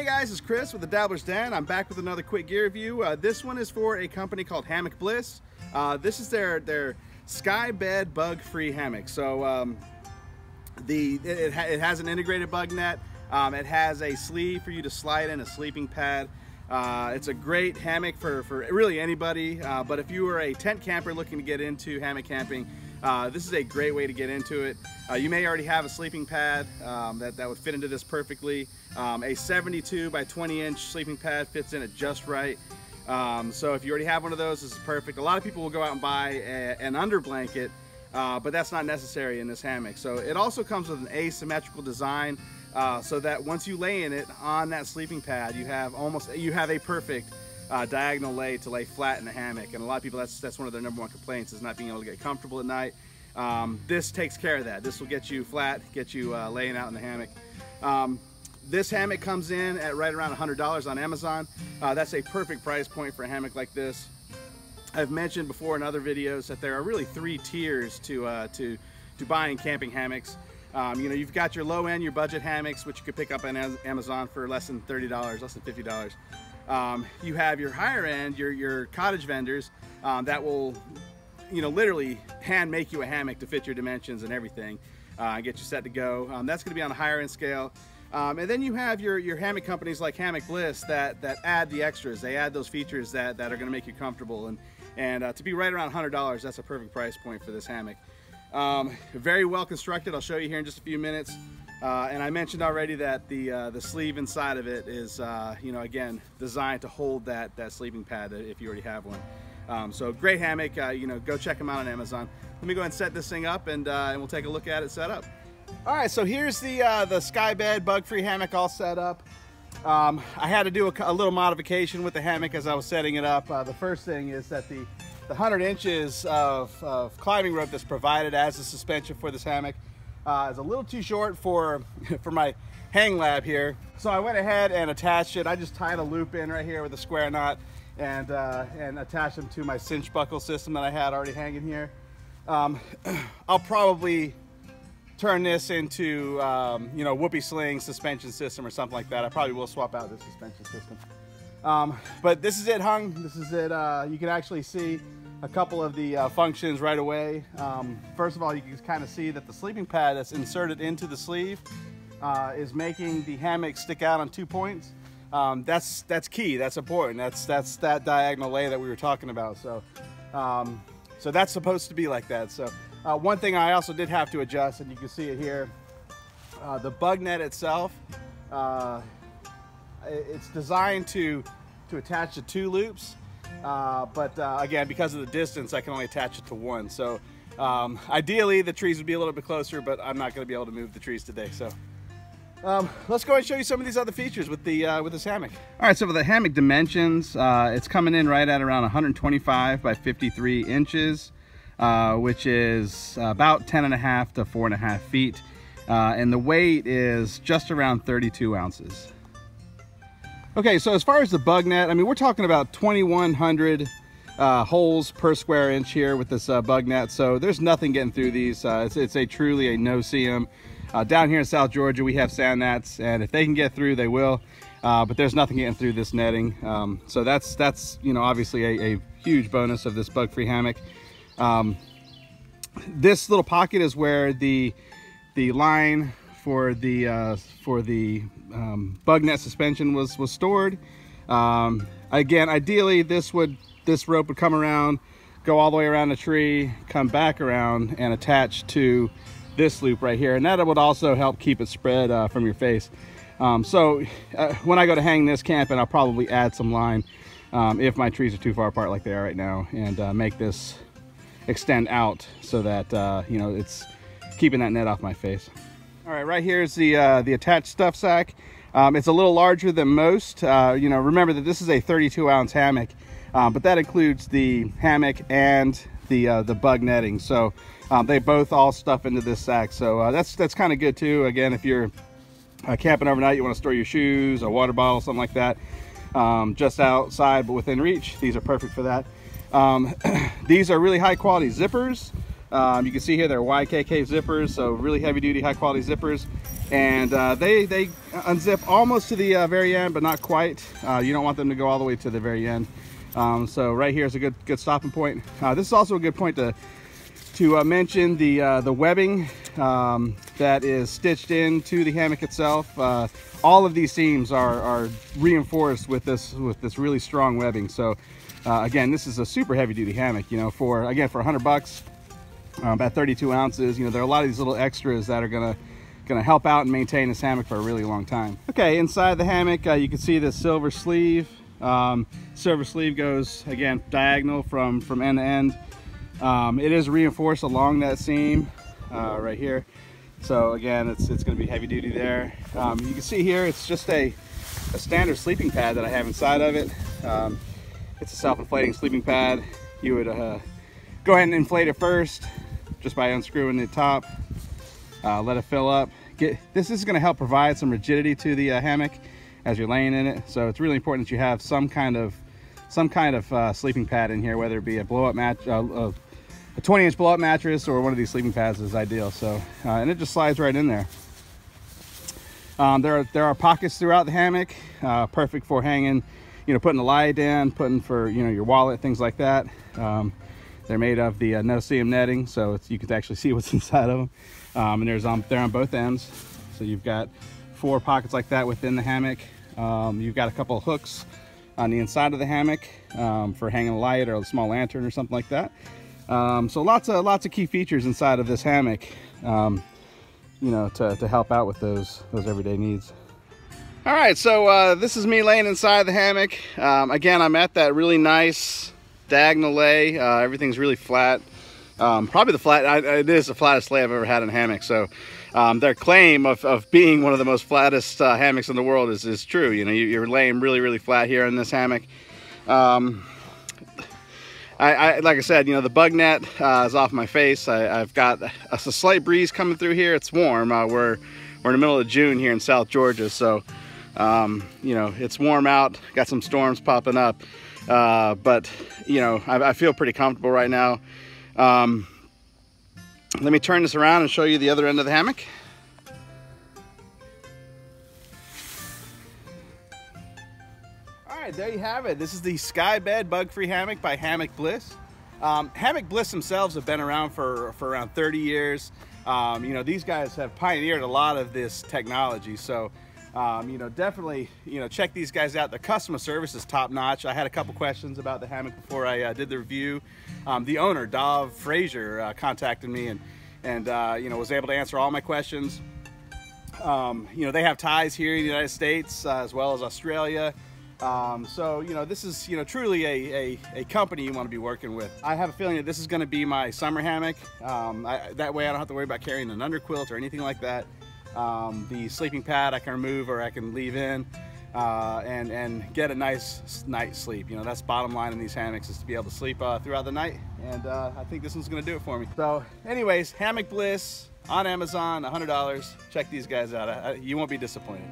guys, it's Chris with the Dabbler's Den. I'm back with another quick gear review. This one is for a company called Hammock Bliss. This is their sky bed bug-free hammock. So it has an integrated bug net. It has a sleeve for you to slide in, a sleeping pad. It's a great hammock for really anybody, but if you are a tent camper looking to get into hammock camping, this is a great way to get into it. You may already have a sleeping pad that would fit into this perfectly. A 72 by 20 inch sleeping pad fits in it just right. So if you already have one of those, this is perfect. A lot of people will go out and buy an under blanket, but that's not necessary in this hammock. So it also comes with an asymmetrical design, so that once you lay in it on that sleeping pad, you have a perfect diagonal lay to lay flat in the hammock. And a lot of people, that's one of their #1 complaints, is not being able to get comfortable at night. This takes care of that. This will get you flat, get you laying out in the hammock. This hammock comes in at right around $100 on Amazon. That's a perfect price point for a hammock like this. I've mentioned before in other videos that there are really 3 tiers to buying camping hammocks. You know, you've got your low end, your budget hammocks, which you could pick up on Amazon for less than $30, less than $50. You have your higher end, your cottage vendors that will, you know, literally hand make you a hammock to fit your dimensions and everything, and get you set to go. That's going to be on a higher end scale. And then you have your hammock companies like Hammock Bliss that add the extras. They add those features that are going to make you comfortable. And to be right around $100, that's a perfect price point for this hammock. Very well constructed. I'll show you here in just a few minutes. And I mentioned already that the sleeve inside of it is, you know, again, designed to hold that sleeping pad if you already have one. So great hammock. You know, go check them out on Amazon. Let me go ahead and set this thing up, and we'll take a look at it set up. All right, so here's the sky bed bug-free hammock all set up. I had to do a little modification with the hammock as I was setting it up. The first thing is that the 100 inches of climbing rope that's provided as a suspension for this hammock is a little too short for my hang lab here. So I went ahead and attached it. I just tied a loop in right here with a square knot and attached them to my cinch buckle system that I had already hanging here. I'll probably turn this into, you know, whoopee sling suspension system or something like that. I probably will swap out this suspension system. But this is it hung. This is it. You can actually see a couple of the functions right away. First of all, you can kind of see that the sleeping pad that's inserted into the sleeve is making the hammock stick out on 2 points. That's key. That's important. That's that diagonal lay that we were talking about. So, so that's supposed to be like that. So. One thing I also did have to adjust, and you can see it here, the bug net itself, it's designed to attach to 2 loops, but again, because of the distance, I can only attach it to 1. So ideally, the trees would be a little bit closer, but I'm not going to be able to move the trees today. So let's go and show you some of these other features with this hammock. All right, so for the Hammock Dimensions, it's coming in right at around 125 by 53 inches. Which is about 10.5 to 4.5 feet, and the weight is just around 32 ounces. Okay, so as far as the bug net, I mean, we're talking about 2,100 holes per square inch here with this bug net, so there's nothing getting through these. It's truly a no-see-em. Down here in South Georgia, we have sand gnats, and if they can get through, they will, but there's nothing getting through this netting. So that's you know, obviously a huge bonus of this bug-free hammock. This little pocket is where the line for the bug net suspension was stored. Again, ideally this rope would come around, go all the way around the tree, come back around and attach to this loop right here, and that would also help keep it spread from your face. So when I go to hang this camping, I'll probably add some line if my trees are too far apart like they are right now, and make this extend out so that you know, it's keeping that net off my face. All right, right here is the attached stuff sack. It's a little larger than most. You know, remember that this is a 32-ounce hammock, but that includes the hammock and the bug netting. So they both all stuff into this sack. So that's kind of good too. Again, if you're camping overnight, you want to store your shoes, a water bottle, something like that, just outside but within reach. These are perfect for that. These are really high quality zippers. You can see here they're YKK zippers, so really heavy duty, high quality zippers. And they unzip almost to the very end, but not quite. You don't want them to go all the way to the very end. So right here is a good stopping point. This is also a good point to mention the webbing that is stitched into the hammock itself. All of these seams are reinforced with this really strong webbing. So again, this is a super heavy duty hammock. You know, for 100 bucks, about 32 ounces. You know, there are a lot of these little extras that are gonna help out and maintain this hammock for a really long time. Okay, inside the hammock, you can see the silver sleeve. Silver sleeve goes, again, diagonal from end to end. It is reinforced along that seam right here. So again, it's going to be heavy duty there. You can see here, it's just a standard sleeping pad that I have inside of it. It's a self-inflating sleeping pad. You would go ahead and inflate it first just by unscrewing the top. Let it fill up. This is going to help provide some rigidity to the hammock as you're laying in it. So it's really important that you have some kind of sleeping pad in here, whether it be a blow-up mat, a 20-inch blow-up mattress, or one of these sleeping pads is ideal. So and it just slides right in there. There are pockets throughout the hammock, perfect for hanging, you know, putting the light in, putting for, you know, your wallet, things like that. They're made of the no-seam netting, so you can actually see what's inside of them. And they're on both ends. So you've got 4 pockets like that within the hammock. You've got a couple of hooks on the inside of the hammock for hanging a light or a small lantern or something like that. So lots of key features inside of this hammock, you know, to help out with those everyday needs. All right, so this is me laying inside the hammock. Again, I'm at that really nice diagonal lay. Everything's really flat. Probably it is the flattest lay I've ever had in a hammock. So their claim of being one of the most flattest hammocks in the world is true. You know, you're laying really flat here in this hammock. Like I said, you know, the bug net is off my face. I've got a slight breeze coming through here. It's warm. We're in the middle of June here in South Georgia, so you know, it's warm out. Got some storms popping up, but you know, I feel pretty comfortable right now. Let me turn this around and show you the other end of the hammock. All right, there you have it. This is the Sky Bed Bug-Free Hammock by Hammock Bliss. Hammock Bliss themselves have been around for around 30 years. You know, these guys have pioneered a lot of this technology. So, you know, definitely, you know, check these guys out. The customer service is top notch. I had a couple questions about the hammock before I did the review. The owner, Dov Frazier, contacted me and you know, was able to answer all my questions. You know, they have ties here in the United States as well as Australia. So, you know, this is, you know, truly a company you want to be working with. I have a feeling that this is going to be my summer hammock. That way I don't have to worry about carrying an underquilt or anything like that. The sleeping pad I can remove or I can leave in and get a nice night's sleep. You know, that's bottom line in these hammocks, is to be able to sleep throughout the night. And I think this one's going to do it for me. So anyways, Hammock Bliss on Amazon, $100. Check these guys out. You won't be disappointed.